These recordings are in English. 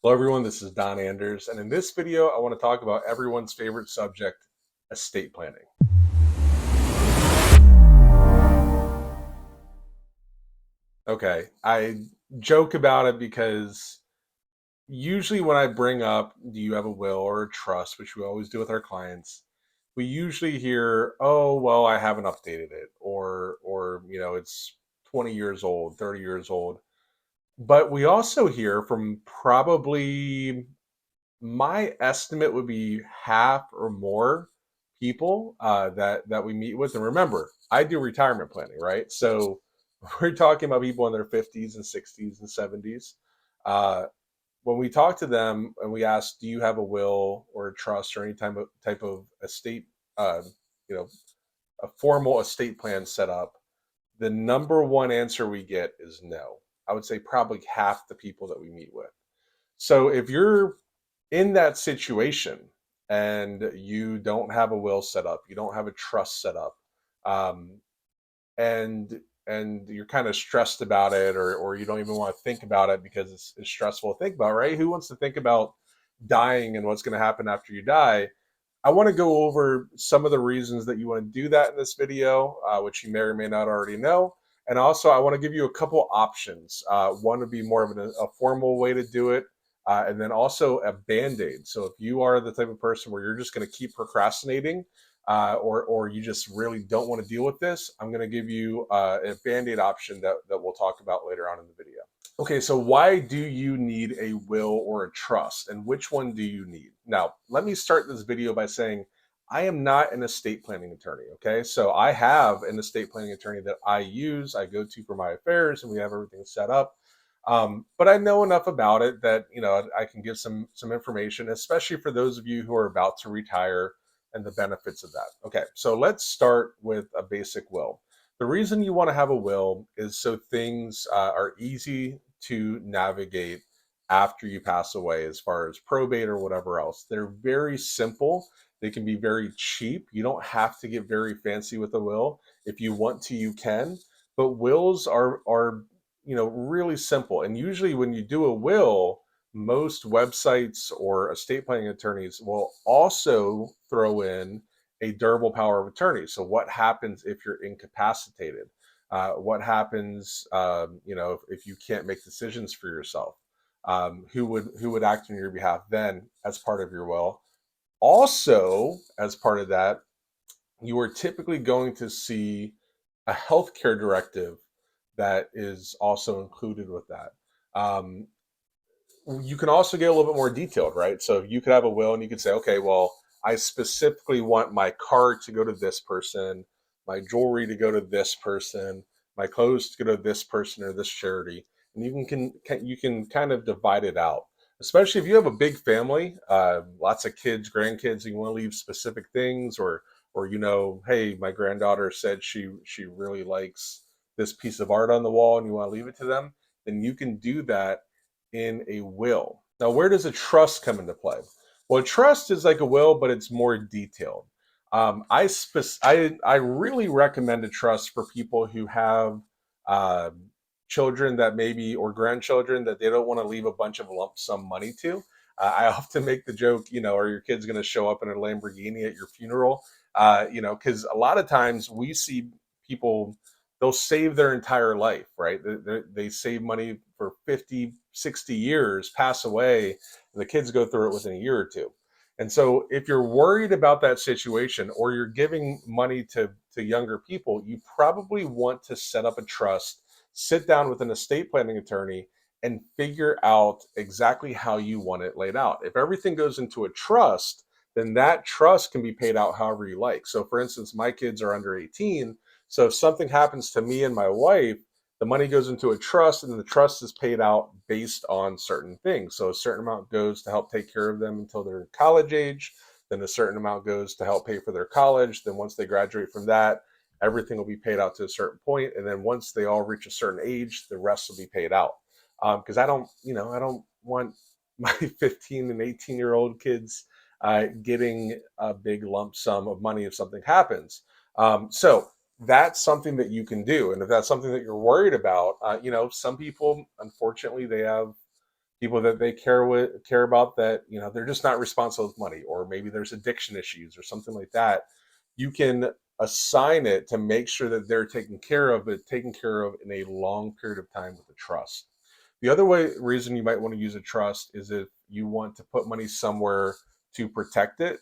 Hello everyone, this is Don Anders, and in this video I want to talk about everyone's favorite subject, estate planning. Okay, I joke about it because usually when I bring up, do you have a will or a trust, which we always do with our clients, we usually hear, oh, well, I haven't updated it, or it's 20 years old, 30 years old. But we also hear from probably my estimate would be half or more people that we meet with. And remember, I do retirement planning, right? So we're talking about people in their 50s and 60s and 70s. Uh, when we talk to them and we ask, "Do you have a will or a trust or any type of estate, uh, you know, a formal estate plan set up?" The number one answer we get is no. I would say probably half the people that we meet with. So if you're in that situation and you don't have a will set up, you don't have a trust set up, um, and you're kind of stressed about it, or you don't even want to think about it because it's stressful to think about, right? Who wants to think about dying and what's going to happen after you die? I want to go over some of the reasons that you want to do that in this video, which you may or may not already know. And also, I want to give you a couple options. One would be more of a formal way to do it, and then also a band aid. So, if you are the type of person where you're just going to keep procrastinating, or you just really don't want to deal with this, I'm going to give you a band aid option that we'll talk about later on in the video. Okay, so why do you need a will or a trust, and which one do you need? Now, let me start this video by saying I am not an estate planning attorney, okay? So I have an estate planning attorney that I go to for my affairs, and we have everything set up. But I know enough about it that, I can give some information, especially for those of you who are about to retire and the benefits of that. Okay, so let's start with a basic will. The reason you want to have a will is so things are easy to navigate after you pass away, as far as probate or whatever else. They're very simple. They can be very cheap. You don't have to get very fancy with a will. If you want to, you can. But wills are really simple. And usually when you do a will, most websites or estate planning attorneys will also throw in a durable power of attorney. So what happens if you're incapacitated? What happens, if you can't make decisions for yourself? Who would act on your behalf then as part of your will? Also, as part of that, you are typically going to see a healthcare directive that is also included with that. Um, you can also get a little bit more detailed, right? So you could have a will and you could say, okay, well, I specifically want my car to go to this person, my jewelry to go to this person, my clothes to go to this person or this charity, and you can kind of divide it out. Especially if you have a big family, lots of kids, grandkids, and you want to leave specific things, or hey, my granddaughter said she really likes this piece of art on the wall, and you want to leave it to them, then you can do that in a will. Now, where does a trust come into play? Well, a trust is like a will, but it's more detailed. I really recommend a trust for people who have uh, children that maybe or grandchildren that they don't want to leave a bunch of lump sum money to. I often make the joke, are your kids going to show up in a Lamborghini at your funeral? Because a lot of times we see people, they'll save their entire life, right? They save money for 50, 60 years, pass away, and the kids go through it within a year or two. And so if you're worried about that situation, or you're giving money to younger people, you probably want to set up a trust, sit down with an estate planning attorney, and figure out exactly how you want it laid out. If everything goes into a trust, then that trust can be paid out however you like. So for instance, my kids are under 18, so if something happens to me and my wife, the money goes into a trust, and the trust is paid out based on certain things. So a certain amount goes to help take care of them until they're college age. Then a certain amount goes to help pay for their college. Then once they graduate from that, everything will be paid out to a certain point. And then once they all reach a certain age, the rest will be paid out. Because I don't want my 15 and 18-year-old kids getting a big lump sum of money if something happens. So that's something that you can do. And if that's something that you're worried about, some people, unfortunately, they have people that they care about that, you know, they're just not responsible with money, or maybe there's addiction issues or something like that. You can assign it to make sure that they're taken care of in a long period of time with a trust. The other reason you might want to use a trust is if you want to put money somewhere to protect it.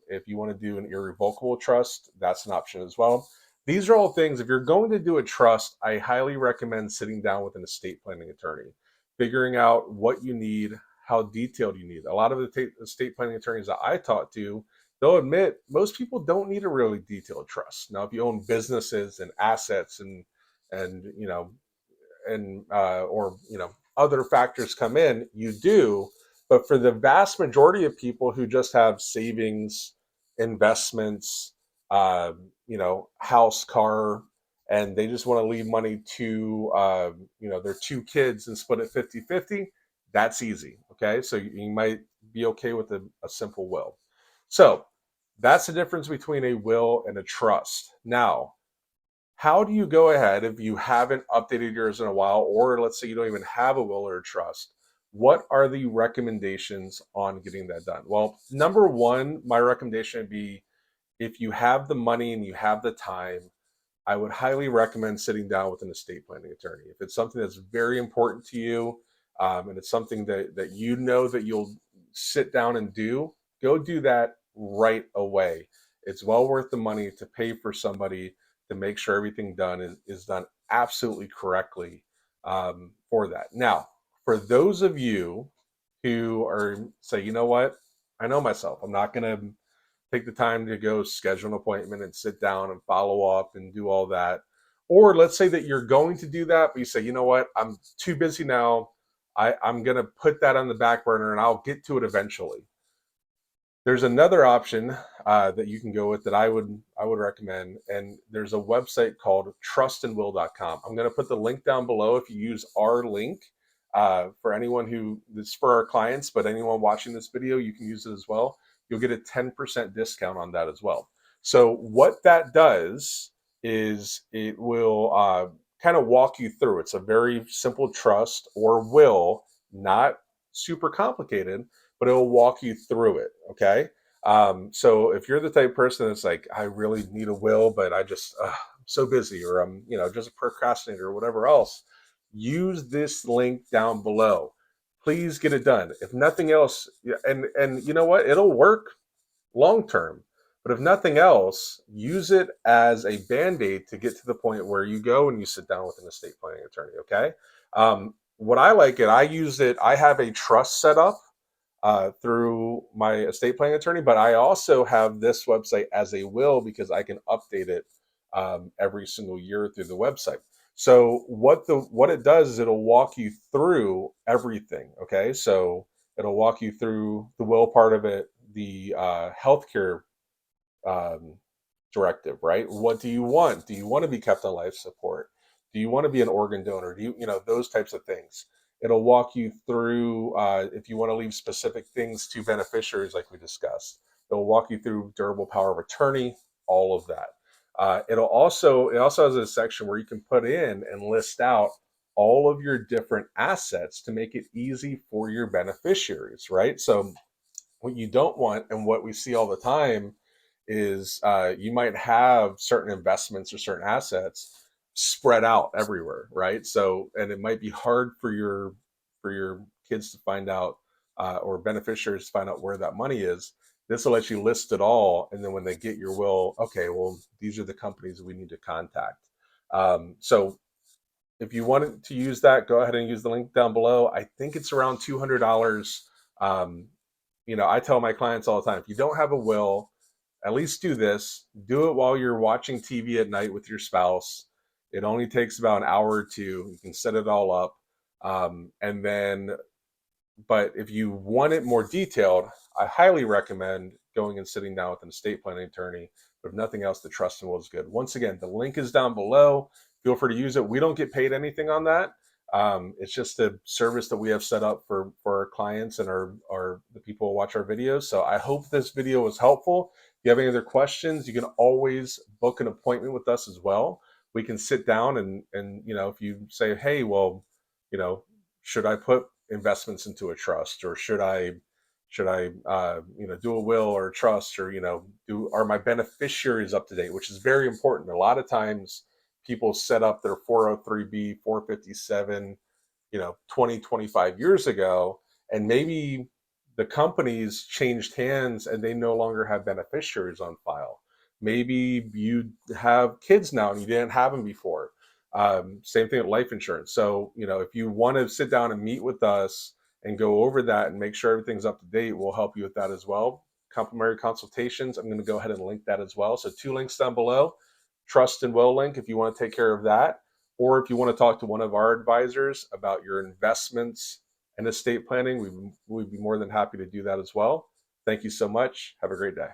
If you want to do an irrevocable trust, that's an option as well. These are all things, if you're going to do a trust, I highly recommend sitting down with an estate planning attorney, figuring out what you need, how detailed you need. A lot of the estate planning attorneys that I talk to, they'll admit most people don't need a really detailed trust. Now, if you own businesses and assets and you know or you know other factors come in, you do. But for the vast majority of people who just have savings, investments, you know, house, car, and they just want to leave money to you know, their two kids and split it 50-50, that's easy. Okay, so you might be okay with a simple will. So that's the difference between a will and a trust. Now, how do you go ahead if you haven't updated yours in a while, or let's say you don't even have a will or a trust? What are the recommendations on getting that done? Well, number one, my recommendation would be, if you have the money and you have the time, I would highly recommend sitting down with an estate planning attorney. If it's something that's very important to you, and it's something that you know that you'll sit down and do, go do that right away. It's well worth the money to pay for somebody to make sure everything done is done absolutely correctly, for that. Now, for those of you who are say, you know what, I know myself, I'm not going to take the time to go schedule an appointment and sit down and follow up and do all that. Or let's say that you're going to do that, but you say, you know what, I'm too busy now. I'm going to put that on the back burner and I'll get to it eventually. There's another option that you can go with that I would recommend, and there's a website called trustandwill.com. I'm going to put the link down below. If you use our link, for anyone who, this is for our clients, but anyone watching this video, you can use it as well. You'll get a 10% discount on that as well. So what that does is it will kind of walk you through. It's a very simple trust or will, not super complicated, but it will walk you through it. Okay. So if you're the type of person that's like, I really need a will, but I just, I'm so busy, or I'm, you know, just a procrastinator or whatever else, use this link down below. Please get it done. If nothing else, and you know what, it'll work long term. But if nothing else, use it as a band aid to get to the point where you go and you sit down with an estate planning attorney. Okay. What I like it, I use it. I have a trust set up through my estate planning attorney, but I also have this website as a will because I can update it every single year through the website. So what it does is it'll walk you through everything. Okay, so it'll walk you through the will part of it, the healthcare um, directive, right? What do you want? Do you want to be kept on life support? Do you want to be an organ donor? Do you, you know, those types of things. It'll walk you through if you want to leave specific things to beneficiaries, like we discussed. It'll walk you through durable power of attorney, all of that. It also has a section where you can put in and list out all of your different assets to make it easy for your beneficiaries, right? So what you don't want, and what we see all the time, is you might have certain investments or certain assets spread out everywhere, right? So, and it might be hard for your kids to find out, or beneficiaries to find out where that money is. This will let you list it all, and then when they get your will, okay, well, these are the companies we need to contact. So if you wanted to use that, go ahead and use the link down below. I think it's around $200. Um, you know, I tell my clients all the time, if you don't have a will, at least do this. Do it while you're watching TV at night with your spouse. It only takes about an hour or two. You can set it all up. And then, but if you want it more detailed, I highly recommend going and sitting down with an estate planning attorney. But if nothing else, the trust and will is good. Once again, the link is down below. Feel free to use it. We don't get paid anything on that. It's just a service that we have set up for our clients and our the people who watch our videos. So I hope this video was helpful. If you have any other questions, you can always book an appointment with us as well. We can sit down and you know, if you say, hey, well, you know, should I put investments into a trust, or should I do a will or a trust, or do are my beneficiaries up to date, which is very important. A lot of times people set up their 403b 457 20 25 years ago, and maybe the companies changed hands and they no longer have beneficiaries on file. Maybe you have kids now and you didn't have them before. Same thing with life insurance. So if you want to sit down and meet with us and go over that and make sure everything's up to date, we'll help you with that as well. Complimentary consultations, I'm going to go ahead and link that as well. So 2 links down below: trust and will link if you want to take care of that, or if you want to talk to one of our advisors about your investments and estate planning, we'd be more than happy to do that as well. Thank you so much. Have a great day.